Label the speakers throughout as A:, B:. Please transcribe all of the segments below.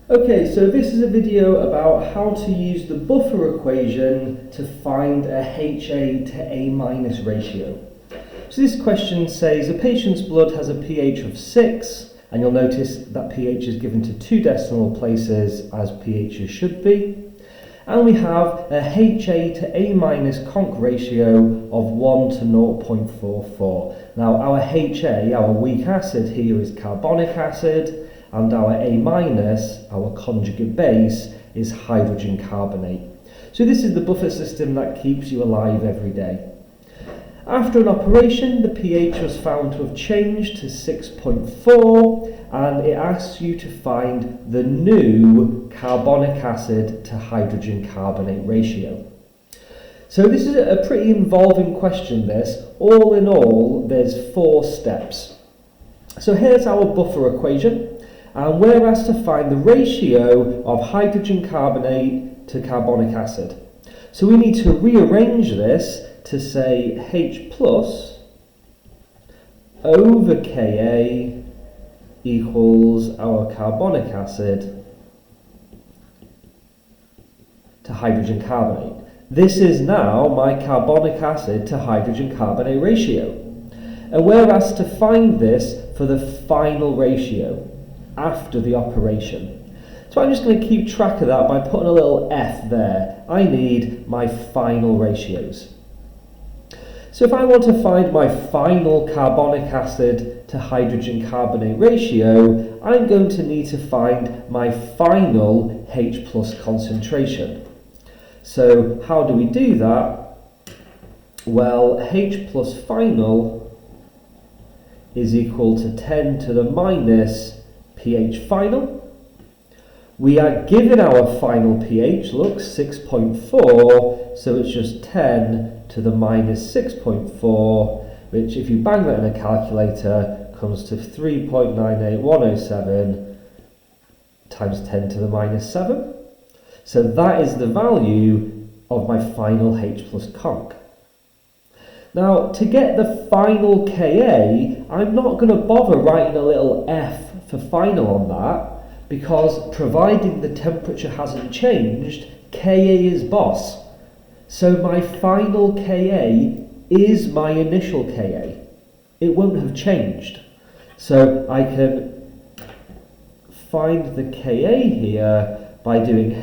A: Okay, so this is a video about how to use the buffer equation to find a HA to A minus ratio. So this question says a patient's blood has a pH of 6, and you'll notice that pH is given to 2 decimal places as pHs should be. And we have a HA to A minus conc ratio of 1 to 0.44. Now our HA, our weak acid here, is carbonic acid, and our A minus, our conjugate base, is hydrogen carbonate. So this is the buffer system that keeps you alive every day. After an operation, the pH was found to have changed to 6.4, and it asks you to find the new carbonic acid to hydrogen carbonate ratio. So this is a pretty involving question, this. All in all, there's 4 steps. So here's our buffer equation. And we're asked to find the ratio of hydrogen carbonate to carbonic acid. So we need to rearrange this to say H plus over Ka equals our carbonic acid to hydrogen carbonate. This is now my carbonic acid to hydrogen carbonate ratio. And we're asked to find this for the final ratio after the operation. So I'm just going to keep track of that by putting a little F there. I need my final ratios. So if I want to find my final carbonic acid to hydrogen carbonate ratio, I'm going to need to find my final H plus concentration. So how do we do that? Well, H plus final is equal to 10 to the minus pH final. We are given our final pH, look, 6.4, so it's just 10 to the minus 6.4, which if you bang that in a calculator comes to 3.98107 times 10 to the minus 7. So that is the value of my final H plus conc. Now, to get the final Ka, I'm not going to bother writing a little F for final on that, because providing the temperature hasn't changed, Ka is boss. So my final Ka is my initial Ka. It won't have changed. So I can find the Ka here by doing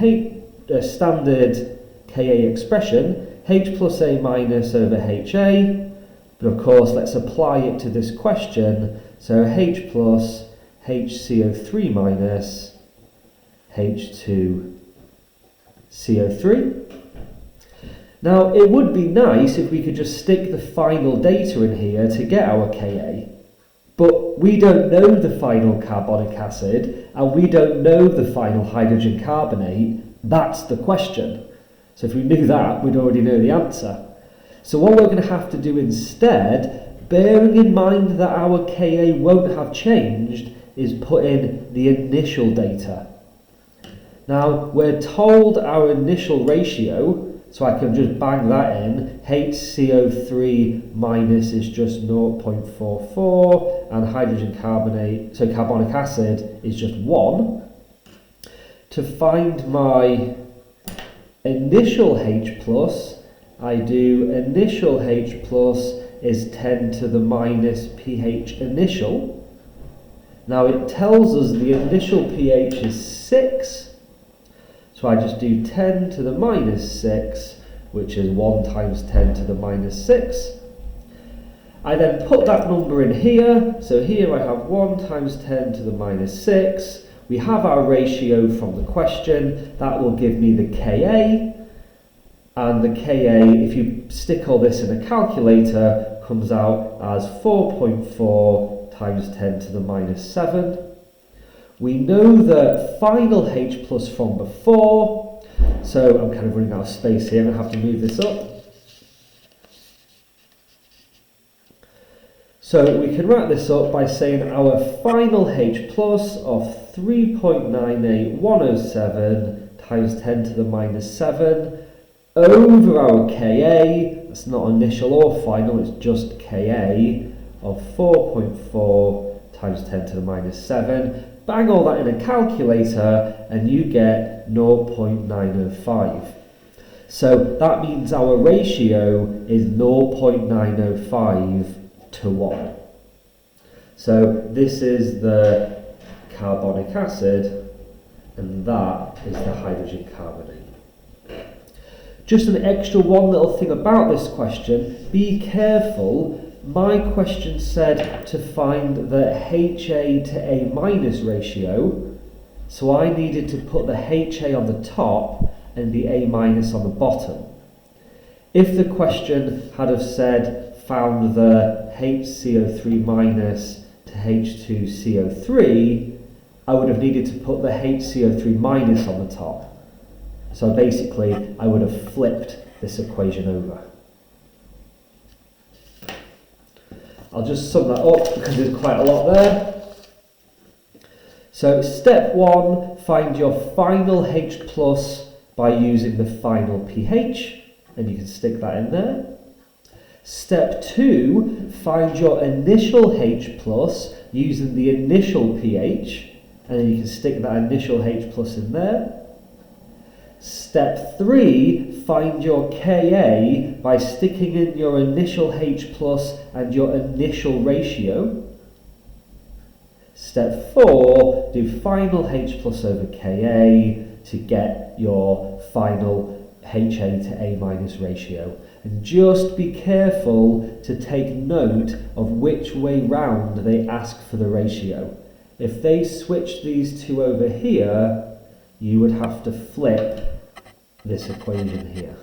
A: a standard Ka expression, H plus A minus over HA, but of course let's apply it to this question. So H plus HCO3 minus H2CO3. Now it would be nice if we could just stick the final data in here to get our Ka, but we don't know the final carbonic acid and we don't know the final hydrogen carbonate. That's the question. So if we knew that, we'd already know the answer. So what we're going to have to do instead, bearing in mind that our Ka won't have changed, is put in the initial data. Now, we're told our initial ratio, so I can just bang that in. HCO3 minus is just 0.44, and hydrogen carbonate, so carbonic acid, is just 1. To find my initial H plus, I do initial H plus is 10 to the minus pH initial. Now it tells us the initial pH is 6, so I just do 10 to the minus 6, which is 1 times 10 to the minus 6. I then put that number in here, so here I have 1 times 10 to the minus 6. We have our ratio from the question, that will give me the Ka, and the Ka, if you stick all this in a calculator, comes out as 4.4 times 10 to the minus 7. We know the final H plus from before, so I'm kind of running out of space here, I'm going to have to move this up. So we can write this up by saying our final H plus of 3.98107 times 10 to the minus 7 over our Ka, that's not initial or final, it's just Ka, of 4.4 times 10 to the minus 7. bang all that in a calculator and you get 0.905. So that means our ratio is 0.905 to 1. So this is the carbonic acid and that is the hydrogen carbonate. Just an extra one little thing about this question, be careful. My question said to find the HA to A minus ratio, so I needed to put the HA on the top and the A minus on the bottom. If the question had have said found the HCO3 minus to H2CO3, I would have needed to put the HCO3 minus on the top. So basically, I would have flipped this equation over. I'll just sum that up because there's quite a lot there. So step 1, find your final H plus by using the final pH, and you can stick that in there. Step 2, find your initial H plus using the initial pH, and then you can stick that initial H plus in there. Step 3, find your Ka by sticking in your initial H plus and your initial ratio. Step 4, do final H plus over Ka to get your final HA to A minus ratio. And just be careful to take note of which way round they ask for the ratio. If they switch these two over here, you would have to flip this equation here.